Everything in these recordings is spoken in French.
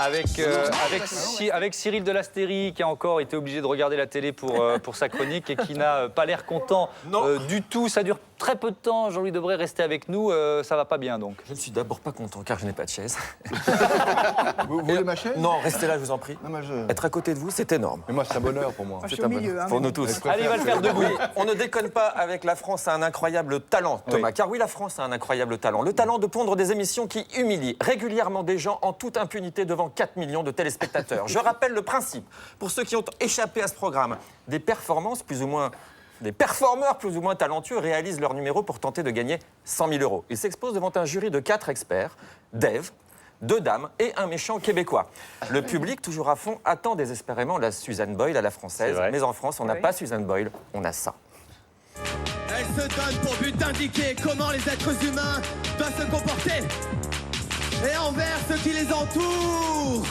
avec Cyril Delastérie, qui a encore été obligé de regarder la télé pour sa chronique et qui n'a pas l'air content du tout. Ça dure très peu de temps. Jean-Louis Debré, restez avec nous. Ça va pas bien, donc. Je ne suis d'abord pas content, car je n'ai pas de chaise. Vous voulez ma chaise? Non, restez là, je vous en prie. Non, moi, Être à côté de vous, c'est énorme. Mais moi, c'est un bonheur pour moi. C'est un bonheur pour nous tous. Allez, il va le faire debout. Oui, on ne déconne pas avec la France a un incroyable talent, Thomas. Oui. Car oui, la France a un incroyable talent. Le talent de pondre des émissions qui humilient régulièrement des gens en toute impunité devant 4 millions de téléspectateurs. Je rappelle le principe, pour ceux qui ont échappé à ce programme, des performances des performeurs plus ou moins talentueux réalisent leur numéro pour tenter de gagner 100 000 €. Ils s'exposent devant un jury de 4 experts, Dave, 2 dames et un méchant québécois. Le public, toujours à fond, attend désespérément la Suzanne Boyle à la française. Mais en France, on n'a pas Suzanne Boyle, on a ça. Elle se donne pour but d'indiquer comment les êtres humains doivent se comporter et envers ceux qui les entourent.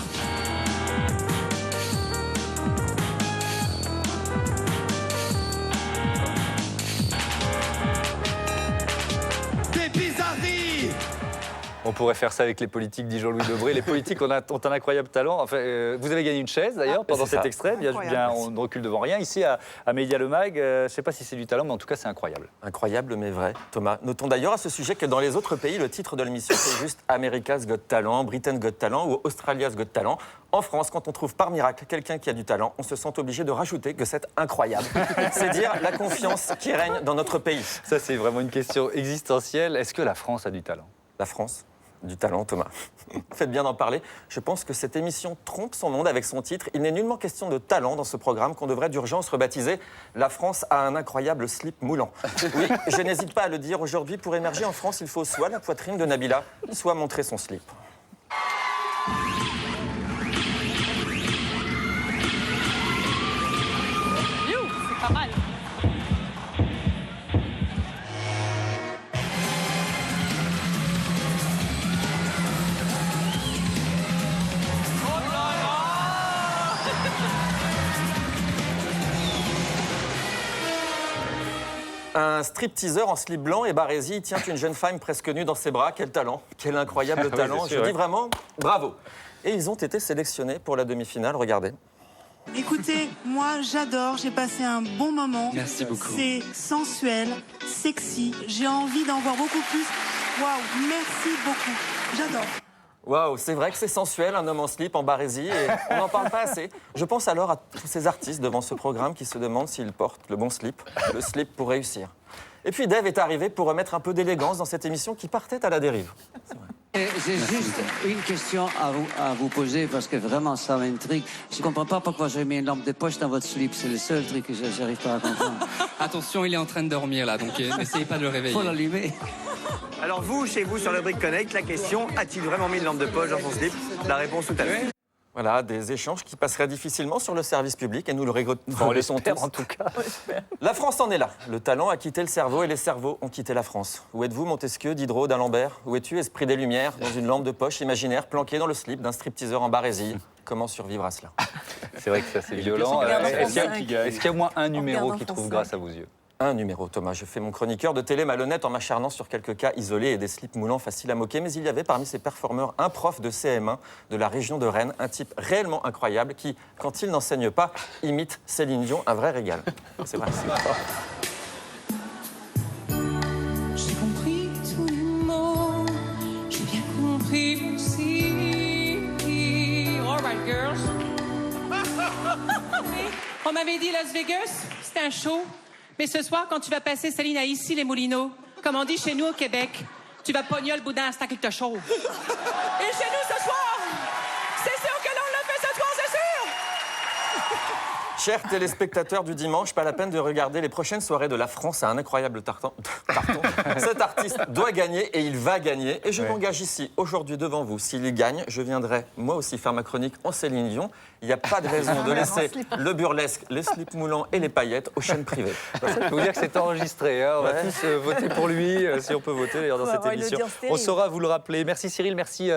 Des bizarreries. On pourrait faire ça avec les politiques, dit Jean-Louis Debré. Les politiques ont un incroyable talent. Enfin, vous avez gagné une chaise, d'ailleurs, pendant cet extrait. Bien, on ne recule devant rien. Ici, à Média Le Mag, je ne sais pas si c'est du talent, mais en tout cas, c'est incroyable. Incroyable, mais vrai, Thomas. Notons d'ailleurs à ce sujet que dans les autres pays, le titre de l'émission, c'est juste America's Got Talent, Britain's Got Talent ou Australia's Got Talent. En France, quand on trouve par miracle quelqu'un qui a du talent, on se sent obligé de rajouter que c'est incroyable. C'est dire la confiance qui règne dans notre pays. Ça, c'est vraiment une question existentielle. Est-ce que la France a du talent? La France du talent, Thomas. Faites bien d'en parler. Je pense que cette émission trompe son monde avec son titre. Il n'est nullement question de talent dans ce programme qu'on devrait d'urgence rebaptiser « La France a un incroyable slip moulant ». Oui, je n'hésite pas à le dire aujourd'hui. Pour émerger en France, il faut soit la poitrine de Nabila, soit montrer son slip. C'est pas mal. Un stripteaseur en slip blanc et barésie tient une jeune femme presque nue dans ses bras. Quel talent, quel incroyable talent. Je dis vraiment bravo. Et ils ont été sélectionnés pour la demi-finale, regardez. Écoutez, moi j'adore, j'ai passé un bon moment. Merci beaucoup. C'est sensuel, sexy, j'ai envie d'en voir beaucoup plus. Waouh, merci beaucoup, j'adore. Waouh, c'est vrai que c'est sensuel, un homme en slip, en barésie, et on n'en parle pas assez. Je pense alors à tous ces artistes devant ce programme qui se demandent s'ils portent le bon slip, le slip pour réussir. Et puis Dave est arrivé pour remettre un peu d'élégance dans cette émission qui partait à la dérive. J'ai juste une question à vous poser parce que vraiment ça m'intrigue. Je ne comprends pas pourquoi j'ai mis une lampe de poche dans votre slip. C'est le seul truc que j'arrive pas à comprendre. Attention, il est en train de dormir là, donc n'essayez pas de le réveiller. Faut l'allumer. Alors vous, chez vous, sur le Brick Connect, la question, a-t-il vraiment mis une lampe de poche dans son slip? La réponse tout à l'heure. Voilà, des échanges qui passeraient difficilement sur le service public et nous le regrettons tous. En tout cas. La France en est là. Le talent a quitté le cerveau et les cerveaux ont quitté la France. Où êtes-vous, Montesquieu, Diderot, d'Alembert? Où es-tu, esprit des Lumières, dans une lampe de poche imaginaire planquée dans le slip d'un stripteaseur en barésie? Comment survivre à cela? C'est vrai que c'est assez violent. Est-ce qu'il y a au moins un numéro qui trouve grâce à vos yeux? Un numéro, Thomas. Je fais mon chroniqueur de télé malhonnête en m'acharnant sur quelques cas isolés et des slips moulants faciles à moquer. Mais il y avait parmi ces performeurs un prof de CM1 de la région de Rennes, un type réellement incroyable qui, quand il n'enseigne pas, imite Céline Dion, un vrai régal. C'est vrai. J'ai compris tous les mots, j'ai bien compris aussi. All right, girls. On m'avait dit Las Vegas, c'était un show. Mais ce soir, quand tu vas passer Céline à ici les Moulineaux, comme on dit chez nous au Québec, tu vas pogner le boudin à ce temps qu'il te chauffe. Et chez nous ce soir, c'est sûr que l'on l'a fait ce soir, c'est sûr! Chers téléspectateurs du dimanche, pas la peine de regarder les prochaines soirées de La France à un incroyable tartan. Cet artiste doit gagner et il va gagner. Et je m'engage ici, aujourd'hui devant vous. S'il gagne, je viendrai moi aussi faire ma chronique en Céline Dion. Il n'y a pas de raison de laisser le burlesque, les slips moulants et les paillettes aux chaînes privées. Je peux vous dire que c'est enregistré. Hein. On va tous voter pour lui, si on peut voter d'ailleurs dans cette émission. On saura vous le rappeler. Merci Cyril, merci